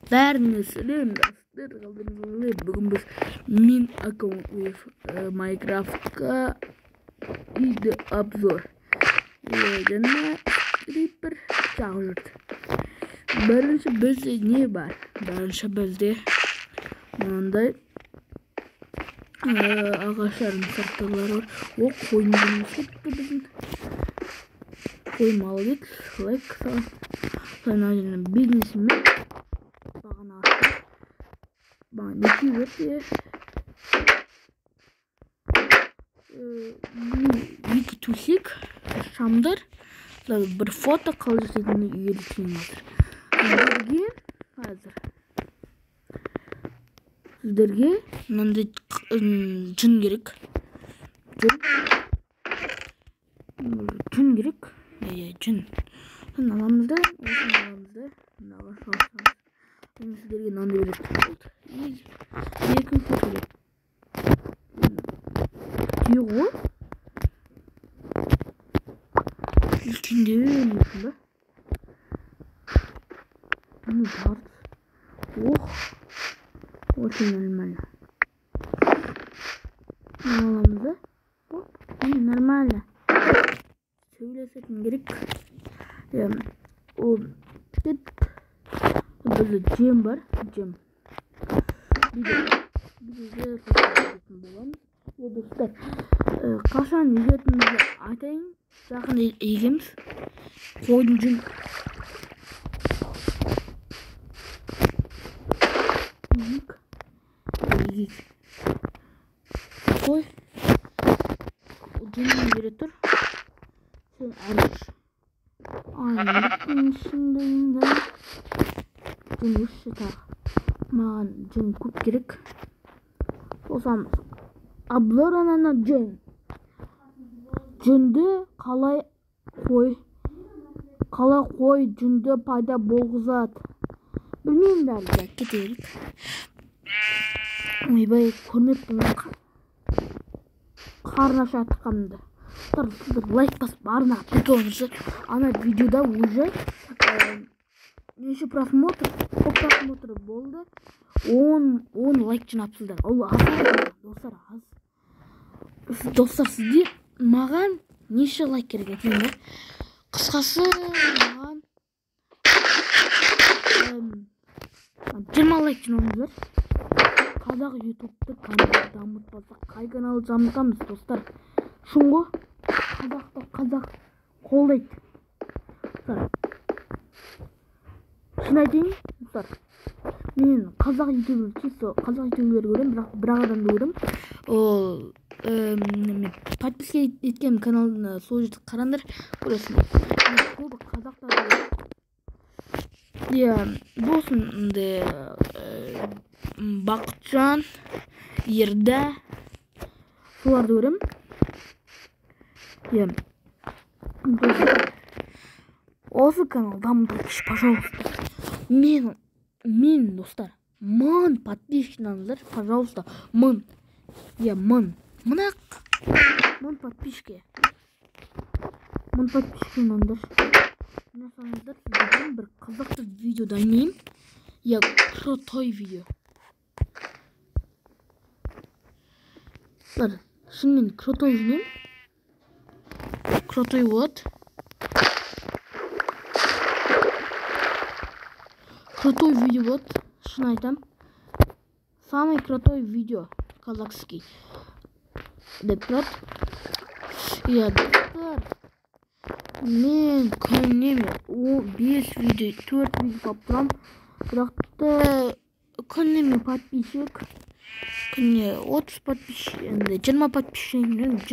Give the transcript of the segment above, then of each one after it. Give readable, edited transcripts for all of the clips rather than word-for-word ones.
Бәріне сәлем достар, қалдыңыз. Бүгін біз min аккаунт with Minecraft'қа видео обзор. Жаңа скрипер жағып жүрді. Бірінші бізде не бар? Бірінші бізде мынандай ағаштардың сақталары бар. О, қоймалымыз кетті біздің. Қоймалы дек, лайк салып. Sonra бизнесмен бағана неке өте екі төсек шамдар бір фото қалып жасайтын үйретемін сіздерге мынандай жын керек жын аламыз да сіздерге мынандай береді. Екі фото түйе ғой үлкендеу дейсің ба? Очень нормально. Аламыз да? Нормально. Сөйлесетін керек. Бізде жем бар, жем. Бізде боламыз. Достар, қашан егетінімізді айтайын, жақын егеміз. Қойдың жүн. Қой. Жүнін бере тұр. Сен әріш. Айнықтың ішіндейінде жүн үші тағы. Маған жүн көп керек. Осамыз. Обзор анана жүн. Жүнді қалай қой жүнді пайда болғызады. Білмеймін бәрі, кетерік. Ойбай, көрмеп бұны қарнаша атқанымды. Сіздер лайк басып арна приколыңызды. Ана видеода уже неше просмотр, көп просмотр болды. 10 лайк жинапсыздар. Ол аз достар, сіздер маған неше лайк керек екен? Қысқасы маған 20 лайк жинаңыздар. Қазақ ютубты каналды дамытпасақ, қай каналды дамытамыз достар? Шұңғы қазақ қолдайды. Шын айтайын, достар. Мен қазақ ютубер көрем, бірақ адамды көрем. Ол подписка еткен каналына сол жерді қараңдар, көресіңдер. Көбі қазақтар болсын, Бақытжан, Ерда, соларды көрем. Осы канал дамытыңызшы, пожалуйста. Мен достар, 1000 подписчиктіңіздер, пожалуйста, 1000. Мынақ 1000 подписчики. 1000 подписчиктіңіздер. Жасаңыздар, сіздерден бір қызықты видео дайындаймын. Крутой видео. Шынымен крутой жинем. Крутой вот. Крутой видео вот. Шын айтам. Самый крутой видео казахский. Деп тұрады. Достар. Мен күніне 5 видео, 4 видео қаптырам. Бірақты күніне подписчик. Күніне 30 подписчик. 20 подписчик. 20.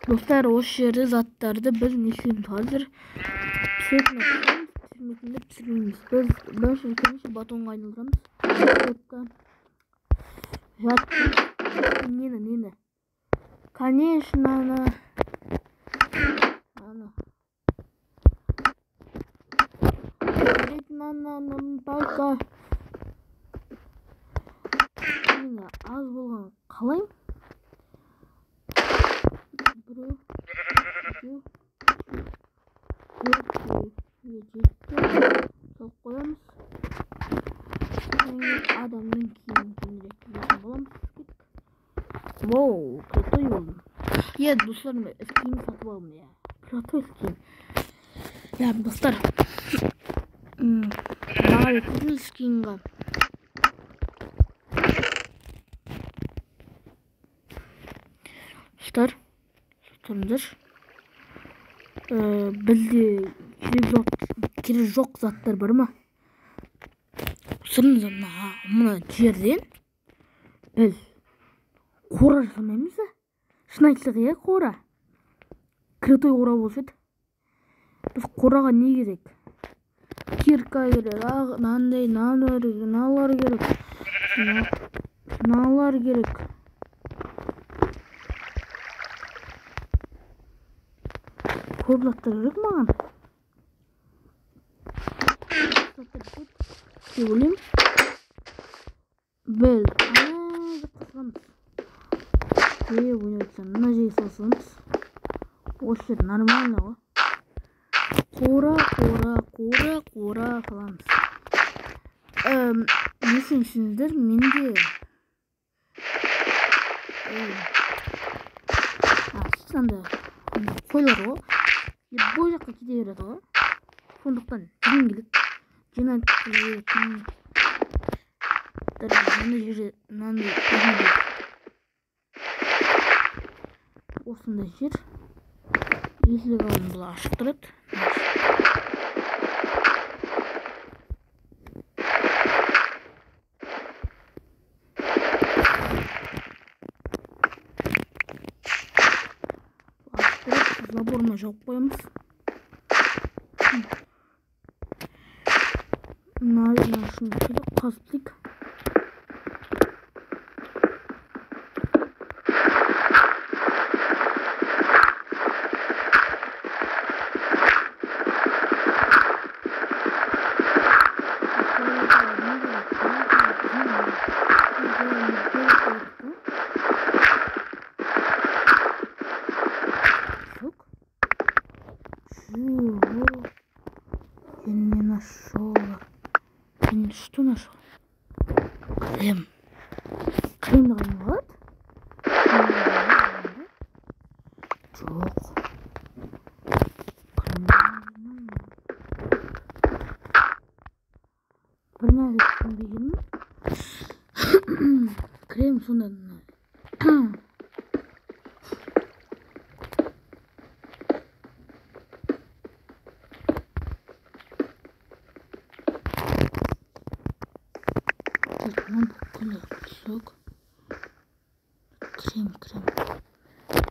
Достар, осы жерде заттарды біз не істейміз қазір? Пісірмейміз. Біз бірінші батонға айналдырамыз. Нені? Конечно, только аз болған қалайым? Біреу жетті. Салып қоямыз. Адамның киімін кеңірек боламыз. Воу, крутой болдым. Достар, мен скин сатып алдым, крутой скин. Достар, маған қызыл скинға достар, тұрыңдар. Бізде керек жоқ заттар бар ма? Сырыңыздар, мына жерден біз қора жасамаймыз да? Шын айтсақ, қора. Крутой қора болса еді. Біз қораға не керек? Кирка керек, налар керек. Налар керек. Көп заттар керек маған. Деп ойлаймын. Біз қосамыз. Мына жей салсамыз. Осы жер нормально ғой. Қора қыламыз. Не сенсеңіздер, менде санда қойлар ғой. Бой жаққа кете береді ғой. Сондықтан жегім келеді. Жинап келеді. Осындай жер. Есілік алын бұл ашық тұрады. Заборына жауып қоямыз. Нашын қазып Что нашел? Крем. Крем нормально? Жоқ. Бір нәрсе түсінбегенім. Крем сонда. Sok.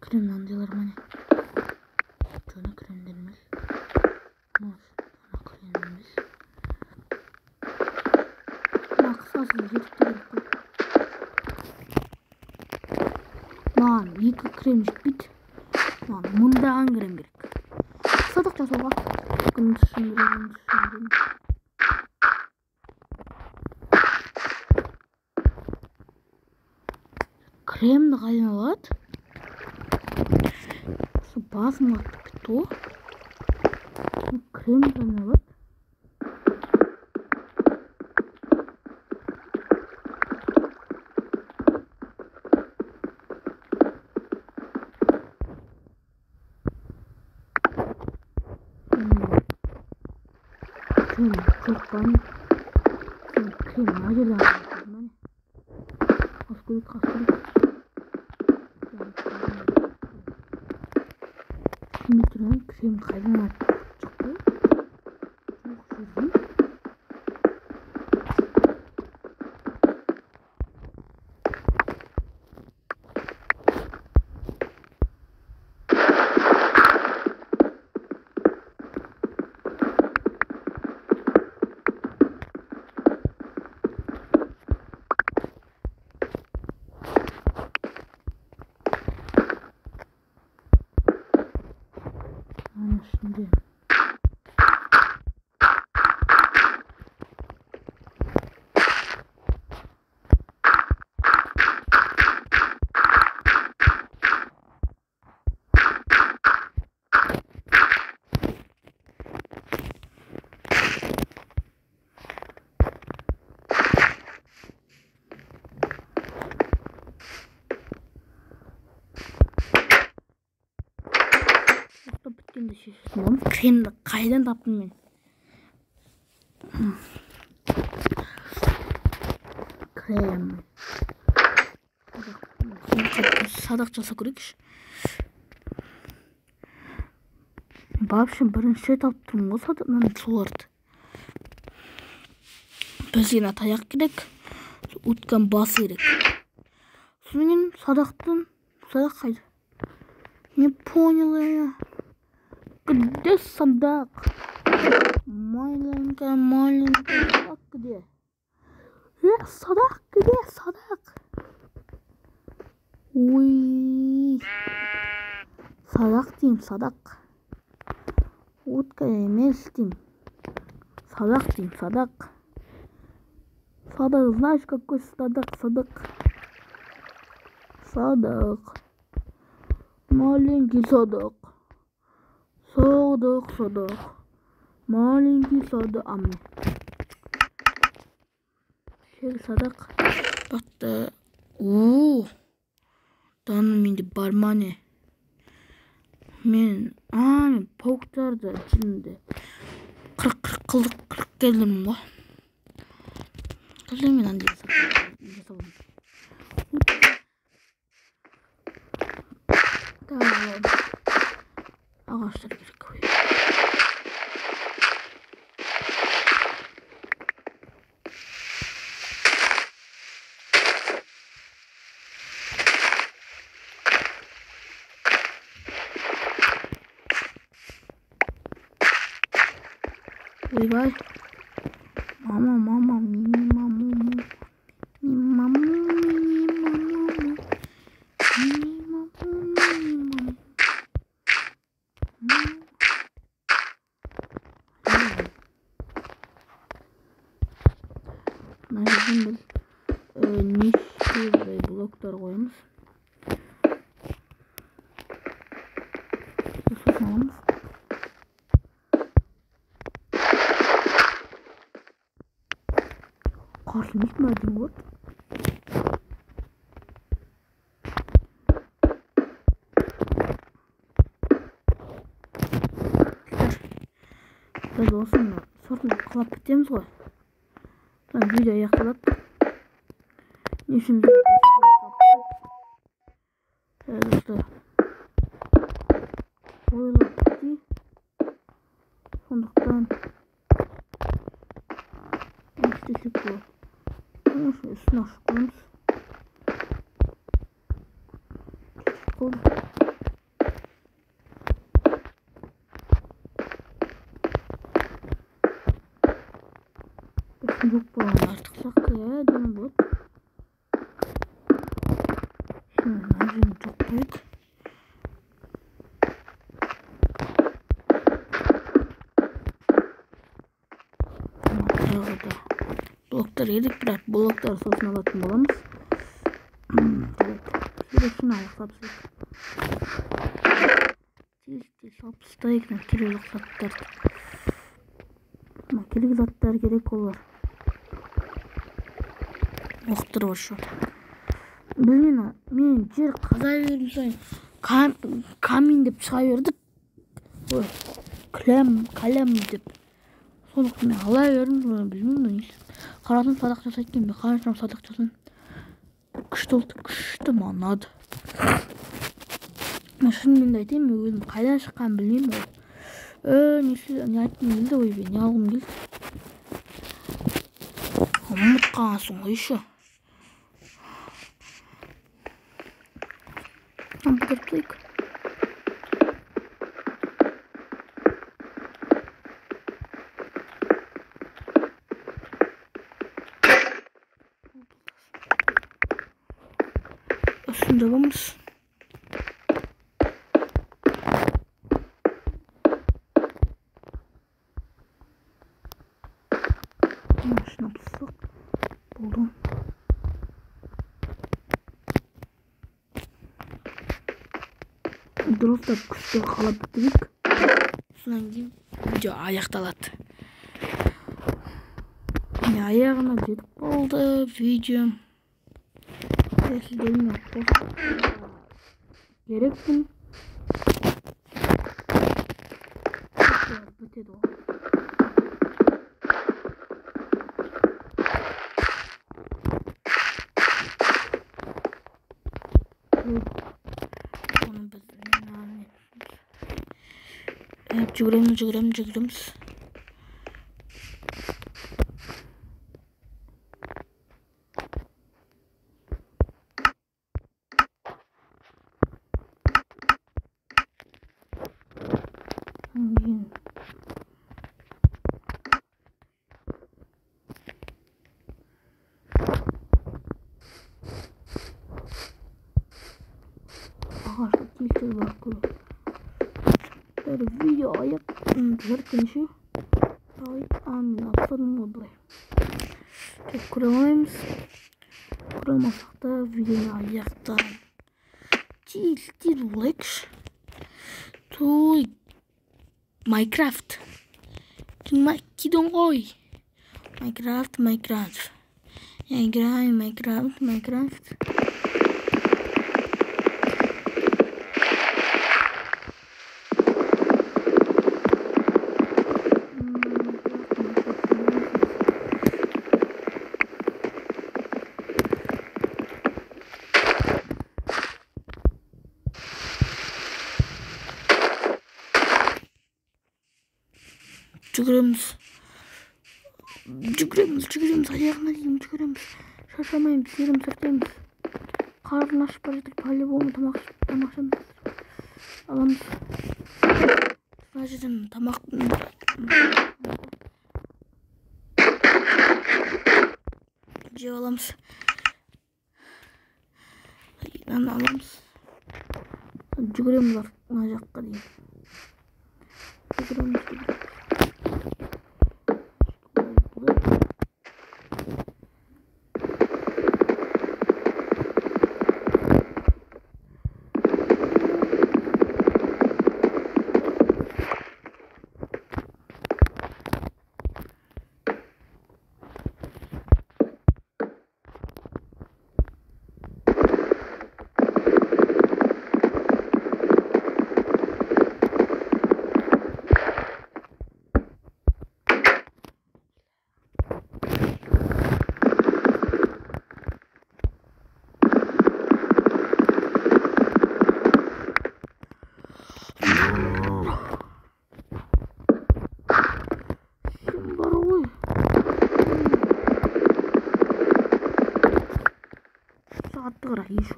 Krem nandiler mani. Şöyle kremlerimiz. Kremlerimiz. Kısasız yetip Lan, екі крем бит. Lan, мындаған крем керек. Садық жасауға. Түсіндірем. Кремді қайдан алады? Басым қатты кетті. Кремді қайдан алады? Крем жоқ баны. Крем мына жерден алады. Қасқырып. Метроның крем қайдан алады? Şimdi өткенде шешетін боламыз. Кремді қайдан таптым мен? Крем. Садақ жасау керекші. Вообще бірінші рет алып тұрмын ғой садағынан соларды. Бізге таяқ керек, өткен бас керек. Содан садақ қайда? Не поняла я. Где садақ? Маленькая садақ где? Садақ где? Садақ? Ой. Садақ деймін, садақ. Утка емес деймін. Садақ деймін, садақ. Садақ, знаешь, какой садақ? Садақ. Маленький садақ. Садақ. Маленький садақ. Ами. Шел садақ. Бақты. Ооо. Даным менде бар ма не? Мен пауктарды ішінде 40 келдім ғой. Қазір мен андай жасалым. Ағаштар керек қой. Ойбай. Мама, неше блоктар қоямыз. Қарсымыз мәден ғой. Біз осыны сортын қылап бітеміз ғой. Видео аяқталады. Нешін достар ойлап бітті. Сондықтан істесек болады. Üstüne aşkımız. Yok bu artık sakaya değil bu. Şimdi lazım çok büyük. Bloklar yedik, biraz bloklar sosun alатын боламыз. Evet. Şunu ayıqlап тез салып тастайық, керек заттарды. Керек заттар керек олар. Оқтырып ашу. Мен жер қаза бердім сайын камин деп шыға бердік. Кілем деп. Сондықтан мен ала бердім, білмеймін. Қаратын садақ жасайтын бе, қарашам садақ жасын. Күшті манады. Шынымен айтайын, мен өзім қайдан шыққан білмеймін. Не айтқым келді, ойбай, не алғым келді. Ұмыт қалғансың ғой еще. Бұдырып тайық. Üstünde vamos. Şuna bastık. Buldum. Дұрыс деп күшті қалап бітірейік. Содан кейін видео аяқталады. Аяғына жетіп болды видео. Сіздермен керекпін. бітеді ғой. Оны біз жүгіреміз. Ağaçta kilitli var kuru. Böyle video ayak düzeltmişi. Ait amin atsanım buraya. Tek kuramayız. Kuramazsak da videoyu ayaktan. Kilitli like to Minecraft. Kidon koy. Minecraft. Жүгіреміз, аяғына дейін жүгіреміз. Шаршамаймыз, серім сұртаймыз. Қарын ашып бара жатыр, по-любому тамақшын аламыз. Мына жерден тамақтың жеп аламыз. Аламыз. Жүгіреміз мына жаққа дейін. Жүгіреміз. Saattir ayı şu.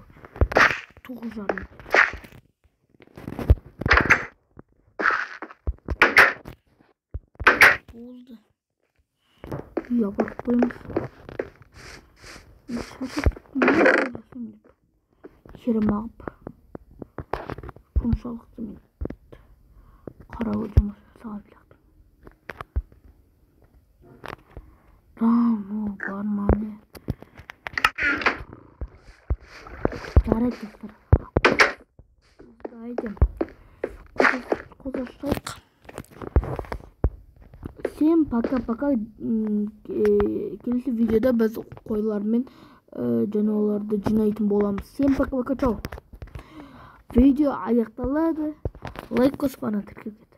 9 жарым. Oldu. Yapıp koymuş. Yerim ağıp. Konuşalıktı men. Kara hocama sağlayacaktım. Tamam, barmağını. Жарайды. Дайдым. Козашайық. Всем пока-пока. Келесі видеода біз қойлармен жануарларды жинайтын боламыз. Всем пока-пока. Чао. Видео аяқталады. Лайк қосып ана тіркеп кет.